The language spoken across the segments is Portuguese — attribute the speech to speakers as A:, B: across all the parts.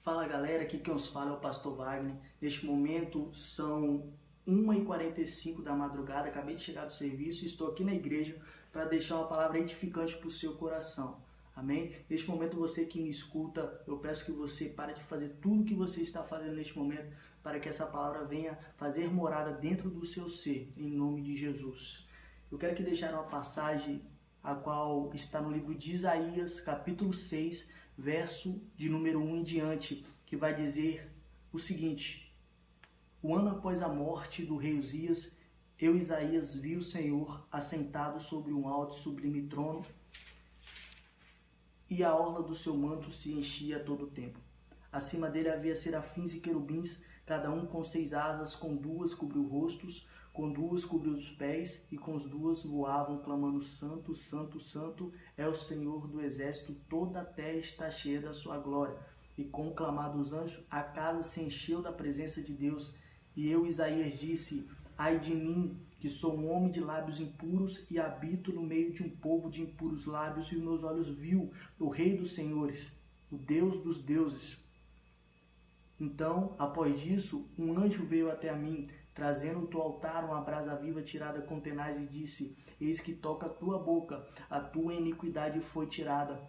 A: Fala galera, aqui quem os fala é o Pastor Wagner. Neste momento são 1h45 da madrugada, acabei de chegar do serviço e estou aqui na igreja para deixar uma palavra edificante para o seu coração. Amém? Neste momento você que me escuta, eu peço que você pare de fazer tudo o que você está fazendo neste momento para que essa palavra venha fazer morada dentro do seu ser, em nome de Jesus. Eu quero que deixar uma passagem a qual está no livro de Isaías, capítulo 6, verso de número 1 em diante, que vai dizer o seguinte: o ano após a morte do rei Uzias, eu, Isaías, vi o Senhor assentado sobre um alto e sublime trono, e a orla do seu manto se enchia a todo o tempo. Acima dele havia serafins e querubins, cada um com 6 asas, com 2 cobriu rostos, com 2 cobriu os pés, e com as 2 voavam, clamando: Santo, Santo, Santo é o Senhor do exército, toda a terra está cheia da sua glória. E com o clamar dos anjos, a casa se encheu da presença de Deus. E eu, Isaías, disse: ai de mim, que sou um homem de lábios impuros e habito no meio de um povo de impuros lábios, e meus olhos viu o Rei dos Senhores, o Deus dos deuses. Então, após isso, um anjo veio até mim, trazendo do altar uma brasa viva tirada com tenaz, e disse: eis que toca a tua boca, a tua iniquidade foi tirada,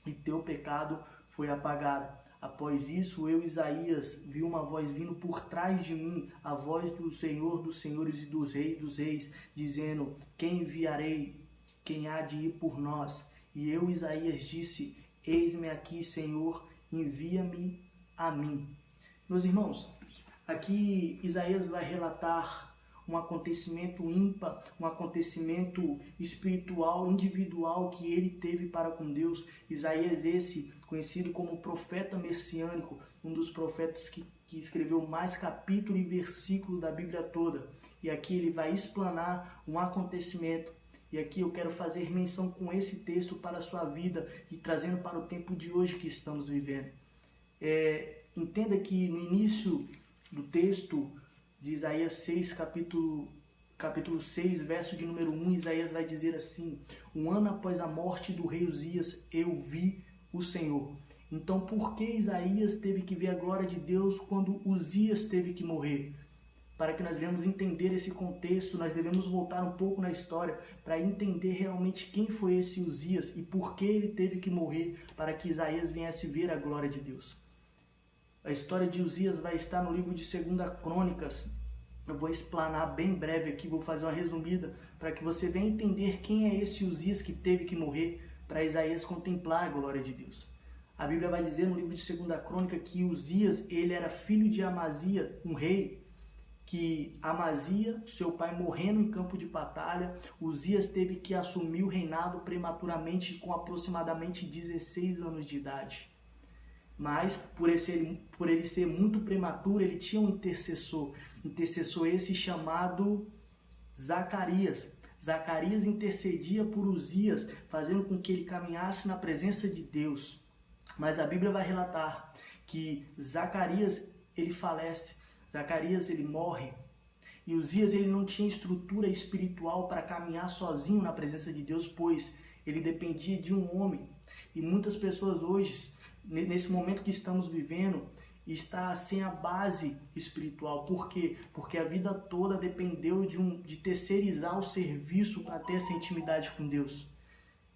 A: e teu pecado foi apagado. Após isso, eu, Isaías, vi uma voz vindo por trás de mim, a voz do Senhor dos senhores e dos reis, dizendo: quem enviarei? Quem há de ir por nós? E eu, Isaías, disse: eis-me aqui, Senhor, envia-me a mim. Meus irmãos, aqui Isaías vai relatar um acontecimento ímpar, um acontecimento espiritual, individual que ele teve para com Deus. Isaías esse, conhecido como profeta messiânico, um dos profetas que escreveu mais capítulo e versículo da Bíblia toda. E aqui ele vai explanar um acontecimento. E aqui eu quero fazer menção com esse texto para a sua vida e trazendo para o tempo de hoje que estamos vivendo. Entenda que no início do texto de Isaías 6, capítulo 6, verso de número 1, Isaías vai dizer assim: um ano após a morte do rei Uzias, eu vi o Senhor. Então, por que Isaías teve que ver a glória de Deus quando Uzias teve que morrer? Para que nós venhamos entender esse contexto, nós devemos voltar um pouco na história para entender realmente quem foi esse Uzias e por que ele teve que morrer, para que Isaías viesse ver a glória de Deus. A história de Uzias vai estar no livro de 2 Crônicas. Eu vou explanar bem breve aqui, vou fazer uma resumida, para que você venha entender quem é esse Uzias que teve que morrer, para Isaías contemplar a glória de Deus. A Bíblia vai dizer no livro de 2 Crônica que Uzias, ele era filho de Amazia, um rei, que Amazia, seu pai, morrendo em campo de batalha, Uzias teve que assumir o reinado prematuramente com aproximadamente 16 anos de idade. Mas por ele ser muito prematuro, ele tinha um intercessor esse chamado Zacarias. Zacarias intercedia por Uzias, fazendo com que ele caminhasse na presença de Deus. Mas a Bíblia vai relatar que Zacarias, ele falece, Zacarias, ele morre. E Uzias, ele não tinha estrutura espiritual para caminhar sozinho na presença de Deus, pois ele dependia de um homem. E muitas pessoas hoje, nesse momento que estamos vivendo, está sem a base espiritual. Por quê? Porque a vida toda dependeu de terceirizar o serviço para ter essa intimidade com Deus.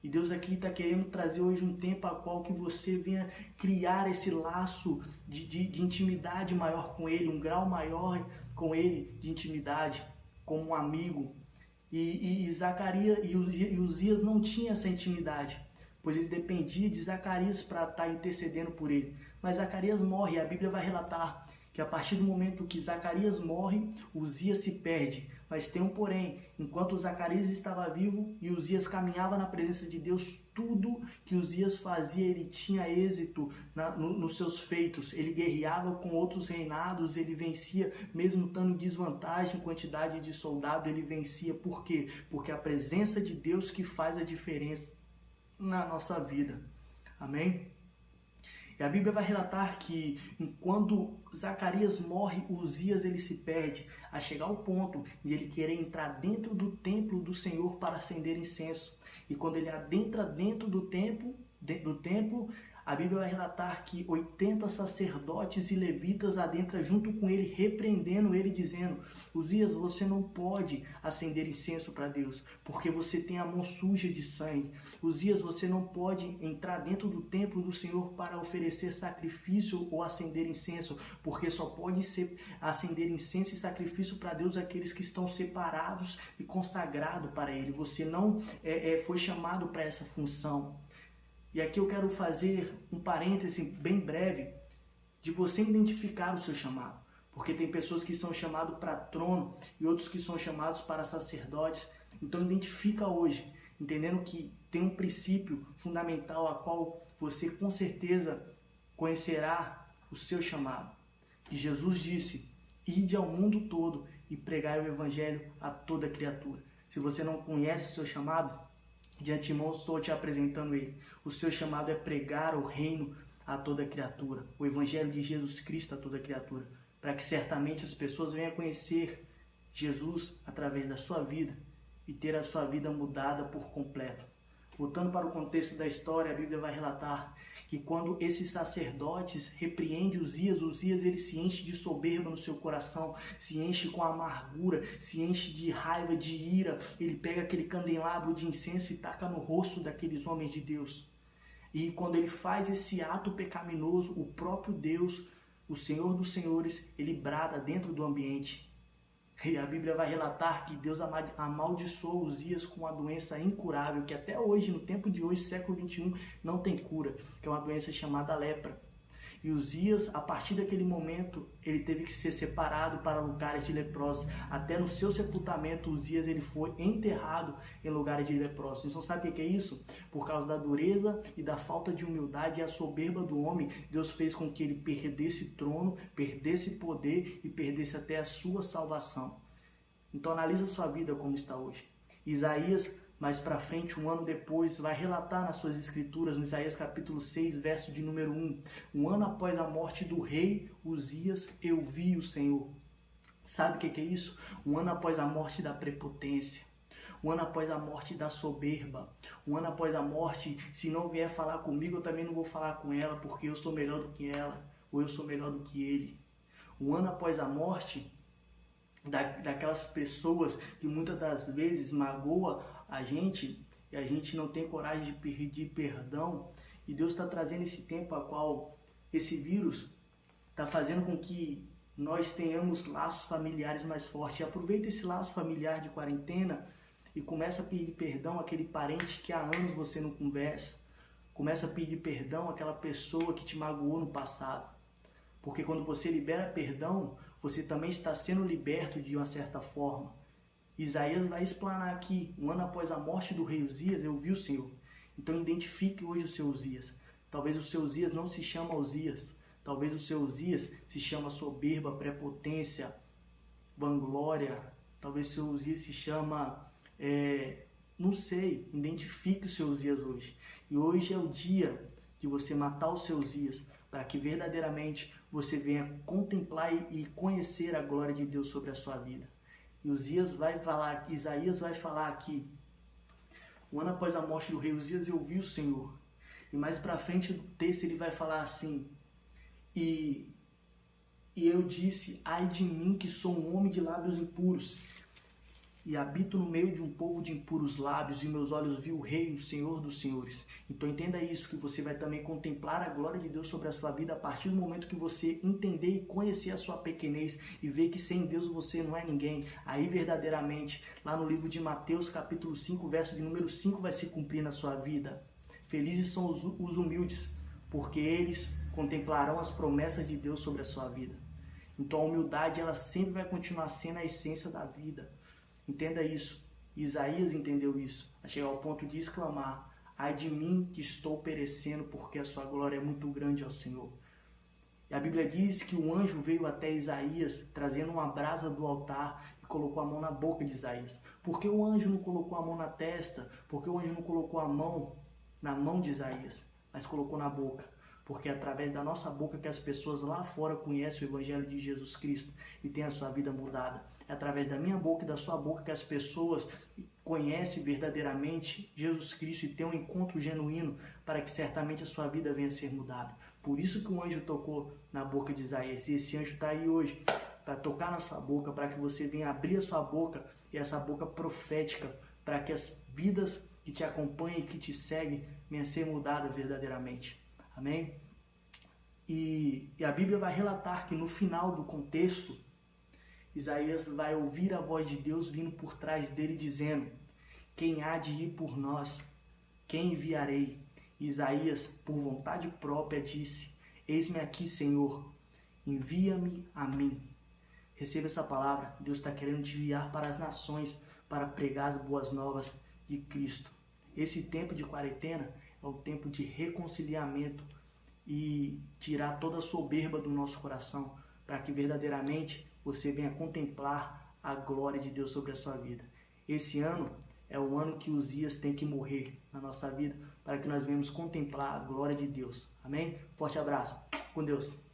A: E Deus aqui está querendo trazer hoje um tempo a qual que você venha criar esse laço de intimidade maior com Ele, um grau maior com Ele de intimidade, como um amigo. E Zacarias e Uzias não tinha essa intimidade, pois ele dependia de Zacarias para estar intercedendo por ele. Mas Zacarias morre, e a Bíblia vai relatar que a partir do momento que Zacarias morre, Uzias se perde. Mas tem um porém: enquanto Zacarias estava vivo e Uzias caminhava na presença de Deus, tudo que Uzias fazia, ele tinha êxito nos seus feitos. Ele guerreava com outros reinados, ele vencia, mesmo estando em desvantagem em quantidade de soldado, ele vencia. Por quê? Porque a presença de Deus que faz a diferença na nossa vida. Amém? E a Bíblia vai relatar que enquanto Zacarias morre, Uzias ele se perde, a chegar ao ponto de ele querer entrar dentro do templo do Senhor para acender incenso. E quando ele adentra dentro do templo, A Bíblia vai relatar que 80 sacerdotes e levitas adentram junto com ele, repreendendo ele, dizendo: Uzias, você não pode acender incenso para Deus, porque você tem a mão suja de sangue. Uzias, você não pode entrar dentro do templo do Senhor para oferecer sacrifício ou acender incenso, porque só pode acender incenso e sacrifício para Deus aqueles que estão separados e consagrados para Ele. Você não foi chamado para essa função. E aqui eu quero fazer um parêntese bem breve de você identificar o seu chamado. Porque tem pessoas que são chamadas para trono e outros que são chamados para sacerdotes. Então identifica hoje, entendendo que tem um princípio fundamental a qual você com certeza conhecerá o seu chamado. E Jesus disse: ide ao mundo todo e pregai o evangelho a toda criatura. Se você não conhece o seu chamado, de antemão estou te apresentando ele. O seu chamado é pregar o reino a toda criatura, o evangelho de Jesus Cristo a toda criatura, para que certamente as pessoas venham a conhecer Jesus através da sua vida e ter a sua vida mudada por completo. Voltando para o contexto da história, a Bíblia vai relatar que quando esses sacerdotes repreendem Uzias ele se enche de soberba no seu coração, se enche com amargura, se enche de raiva, de ira. Ele pega aquele candelabro de incenso e taca no rosto daqueles homens de Deus. E quando ele faz esse ato pecaminoso, o próprio Deus, o Senhor dos Senhores, ele brada dentro do ambiente. E a Bíblia vai relatar que Deus amaldiçoou Uzias com uma doença incurável, que até hoje, no tempo de hoje, século 21, não tem cura, que é uma doença chamada lepra. E Uzias, a partir daquele momento, ele teve que ser separado para lugares de leprosos. Até no seu sepultamento, Uzias ele foi enterrado em lugares de leprosos. Então sabe o que é isso? Por causa da dureza e da falta de humildade e a soberba do homem, Deus fez com que ele perdesse trono, perdesse poder e perdesse até a sua salvação. Então analisa a sua vida como está hoje. Isaías, mais para frente, um ano depois, vai relatar nas suas escrituras, no Isaías capítulo 6, verso de número 1. Um ano após a morte do rei Uzias, eu vi o Senhor. Sabe o que é isso? Um ano após a morte da prepotência. Um ano após a morte da soberba. Um ano após a morte, se não vier falar comigo, eu também não vou falar com ela, porque eu sou melhor do que ela, ou eu sou melhor do que ele. Um ano após a morte daquelas pessoas que muitas das vezes magoam a gente e a gente não tem coragem de pedir perdão, e Deus está trazendo esse tempo a qual esse vírus está fazendo com que nós tenhamos laços familiares mais fortes. E aproveita esse laço familiar de quarentena e começa a pedir perdão àquele parente que há anos você não conversa. Começa a pedir perdão àquela pessoa que te magoou no passado. Porque quando você libera perdão, você também está sendo liberto de uma certa forma. Isaías vai explanar aqui: um ano após a morte do rei Uzias, eu vi o Senhor. Então identifique hoje o seu Uzias. Talvez o seu Uzias não se chama Uzias. Talvez o seu Uzias se chama soberba, prepotência, vanglória. Talvez o seu Uzias se chama... não sei. Identifique o seu Uzias hoje. E hoje é o dia de você matar o seu Uzias, para que verdadeiramente você venha contemplar e conhecer a glória de Deus sobre a sua vida. E Isaías vai falar aqui: um ano após a morte do rei Uzias, eu vi o Senhor. E mais para frente do texto ele vai falar assim: e eu disse, ai de mim que sou um homem de lábios impuros, e habito no meio de um povo de impuros lábios, e meus olhos viu o Rei, o Senhor dos Senhores. Então entenda isso, que você vai também contemplar a glória de Deus sobre a sua vida a partir do momento que você entender e conhecer a sua pequenez e ver que sem Deus você não é ninguém. Aí verdadeiramente, lá no livro de Mateus capítulo 5, verso de número 5 vai se cumprir na sua vida. Felizes são os humildes, porque eles contemplarão as promessas de Deus sobre a sua vida. Então a humildade ela sempre vai continuar sendo a essência da vida. Entenda isso. Isaías entendeu isso, a chegar ao ponto de exclamar: ai de mim que estou perecendo, porque a sua glória é muito grande ao Senhor. E a Bíblia diz que um anjo veio até Isaías, trazendo uma brasa do altar, e colocou a mão na boca de Isaías. Por que o anjo não colocou a mão na testa? Por que o anjo não colocou a mão na mão de Isaías, mas colocou na boca? porque é através da nossa boca que as pessoas lá fora conhecem o Evangelho de Jesus Cristo e têm a sua vida mudada. É através da minha boca e da sua boca que as pessoas conhecem verdadeiramente Jesus Cristo e têm um encontro genuíno para que certamente a sua vida venha a ser mudada. Por isso que o anjo tocou na boca de Isaías, e esse anjo está aí hoje para tocar na sua boca, para que você venha abrir a sua boca, e essa boca profética, para que as vidas que te acompanham e que te seguem venham a ser mudadas verdadeiramente. Amém? E a Bíblia vai relatar que no final do contexto, Isaías vai ouvir a voz de Deus vindo por trás dele dizendo: quem há de ir por nós? Quem enviarei? Isaías, por vontade própria, disse: eis-me aqui, Senhor, envia-me a mim. Receba essa palavra. Deus está querendo te enviar para as nações para pregar as boas novas de Cristo. Esse tempo de quarentena é um tempo de reconciliamento e tirar toda a soberba do nosso coração, para que verdadeiramente você venha contemplar a glória de Deus sobre a sua vida. Esse ano é o ano que Uzias tem que morrer na nossa vida, para que nós venhamos contemplar a glória de Deus. Amém? Forte abraço. Com Deus.